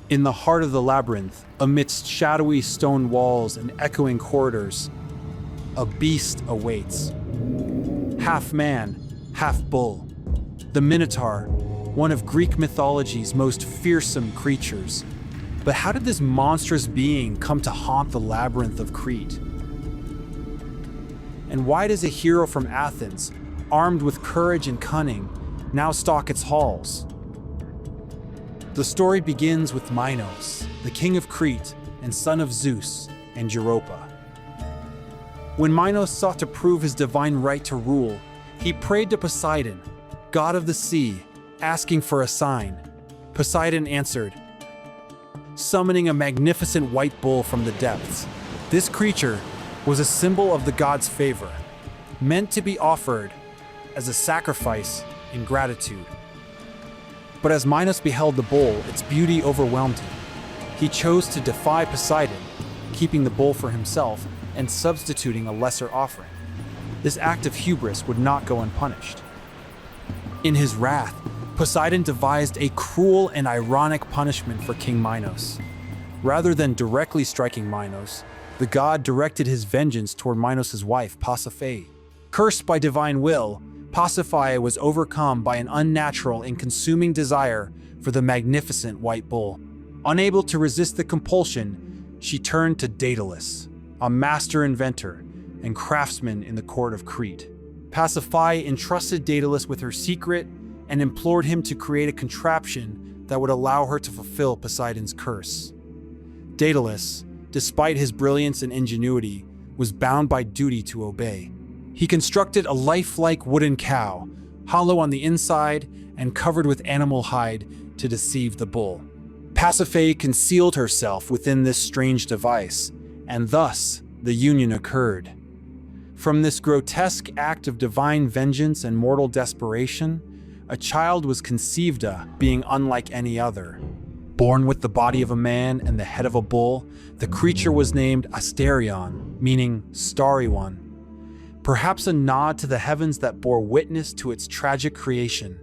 In the heart of the labyrinth, amidst shadowy stone walls and echoing corridors, a beast awaits. Half man, half bull. The Minotaur, one of Greek mythology's most fearsome creatures. But how did this monstrous being come to haunt the labyrinth of Crete? And why does a hero from Athens, armed with courage and cunning, now stalk its halls? The story begins with Minos, the king of Crete and son of Zeus and Europa. When Minos sought to prove his divine right to rule, he prayed to Poseidon, god of the sea, asking for a sign. Poseidon answered, summoning a magnificent white bull from the depths. This creature was a symbol of the god's favor, meant to be offered as a sacrifice in gratitude. But as Minos beheld the bull, its beauty overwhelmed him. He chose to defy Poseidon, keeping the bull for himself and substituting a lesser offering. This act of hubris would not go unpunished. In his wrath, Poseidon devised a cruel and ironic punishment for King Minos. Rather than directly striking Minos, the god directed his vengeance toward Minos' wife, Pasiphae. Cursed by divine will, Pasiphae was overcome by an unnatural and consuming desire for the magnificent white bull. Unable to resist the compulsion, she turned to Daedalus, a master inventor and craftsman in the court of Crete. Pasiphae entrusted Daedalus with her secret and implored him to create a contraption that would allow her to fulfill Poseidon's curse. Daedalus, despite his brilliance and ingenuity, was bound by duty to obey. He constructed a lifelike wooden cow, hollow on the inside and covered with animal hide to deceive the bull. Pasiphae concealed herself within this strange device, and thus the union occurred. From this grotesque act of divine vengeance and mortal desperation, a child was conceived of, being unlike any other. Born with the body of a man and the head of a bull, the creature was named Asterion, meaning starry one. Perhaps a nod to the heavens that bore witness to its tragic creation.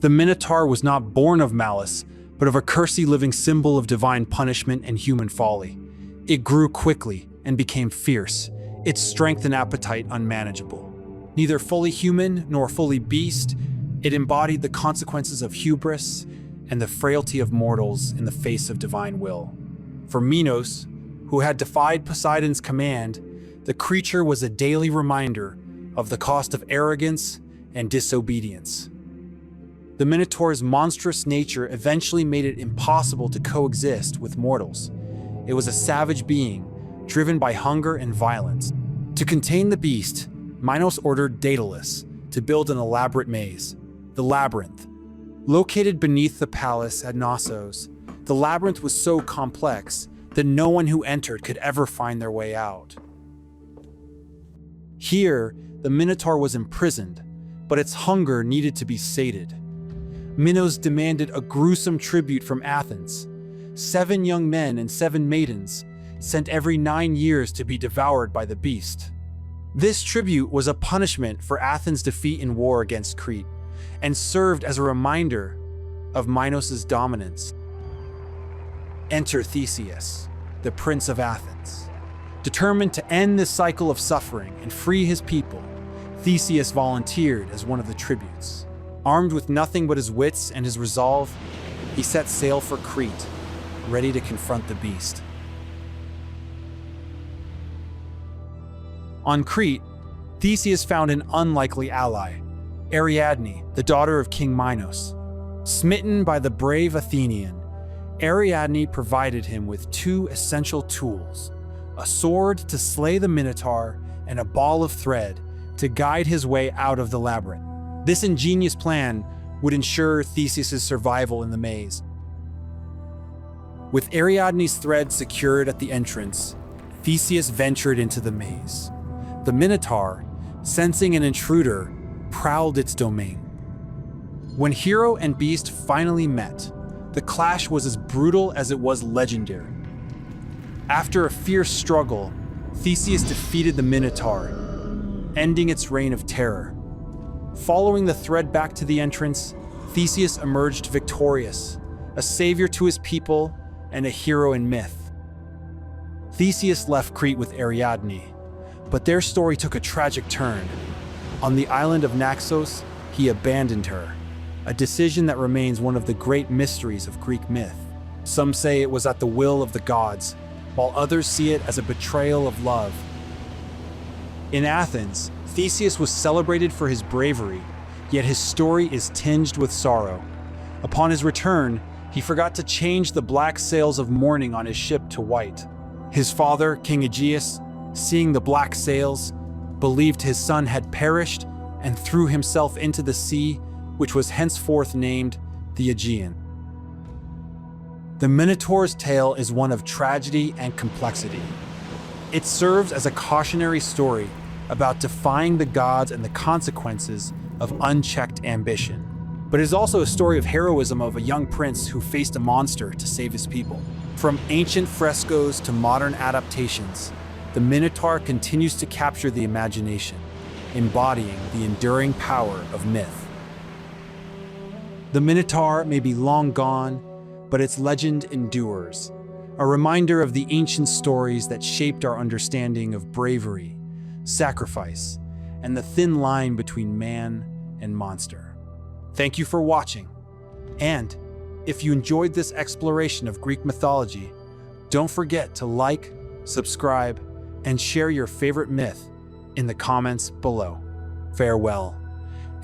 The Minotaur was not born of malice, but of a cursy living symbol of divine punishment and human folly. It grew quickly and became fierce, its strength and appetite unmanageable. Neither fully human nor fully beast, it embodied the consequences of hubris and the frailty of mortals in the face of divine will. For Minos, who had defied Poseidon's command, the creature was a daily reminder of the cost of arrogance and disobedience. The Minotaur's monstrous nature eventually made it impossible to coexist with mortals. It was a savage being, driven by hunger and violence. To contain the beast, Minos ordered Daedalus to build an elaborate maze, the Labyrinth. Located beneath the palace at Knossos, the labyrinth was so complex that no one who entered could ever find their way out. Here, the Minotaur was imprisoned, but its hunger needed to be sated. Minos demanded a gruesome tribute from Athens. 7 young men and 7 maidens, sent every 9 years to be devoured by the beast. This tribute was a punishment for Athens' defeat in war against Crete, and served as a reminder of Minos' dominance. Enter Theseus, the Prince of Athens. Determined to end this cycle of suffering and free his people, Theseus volunteered as one of the tributes. Armed with nothing but his wits and his resolve, he set sail for Crete, ready to confront the beast. On Crete, Theseus found an unlikely ally, Ariadne, the daughter of King Minos. Smitten by the brave Athenian, Ariadne provided him with 2 essential tools: a sword to slay the Minotaur and a ball of thread to guide his way out of the labyrinth. This ingenious plan would ensure Theseus' survival in the maze. With Ariadne's thread secured at the entrance, Theseus ventured into the maze. The Minotaur, sensing an intruder, prowled its domain. When hero and beast finally met, the clash was as brutal as it was legendary. After a fierce struggle, Theseus defeated the Minotaur, ending its reign of terror. Following the thread back to the entrance, Theseus emerged victorious, a savior to his people and a hero in myth. Theseus left Crete with Ariadne, but their story took a tragic turn. On the island of Naxos, he abandoned her, a decision that remains one of the great mysteries of Greek myth. Some say it was at the will of the gods, while others see it as a betrayal of love. In Athens, Theseus was celebrated for his bravery, yet his story is tinged with sorrow. Upon his return, he forgot to change the black sails of mourning on his ship to white. His father, King Aegeus, seeing the black sails, believed his son had perished and threw himself into the sea, which was henceforth named the Aegean. The Minotaur's tale is one of tragedy and complexity. It serves as a cautionary story about defying the gods and the consequences of unchecked ambition. But it is also a story of heroism of a young prince who faced a monster to save his people. From ancient frescoes to modern adaptations, the Minotaur continues to capture the imagination, embodying the enduring power of myth. The Minotaur may be long gone, but its legend endures, a reminder of the ancient stories that shaped our understanding of bravery, sacrifice, and the thin line between man and monster. Thank you for watching, and if you enjoyed this exploration of Greek mythology, don't forget to like, subscribe, and share your favorite myth in the comments below. Farewell,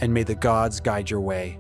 and may the gods guide your way.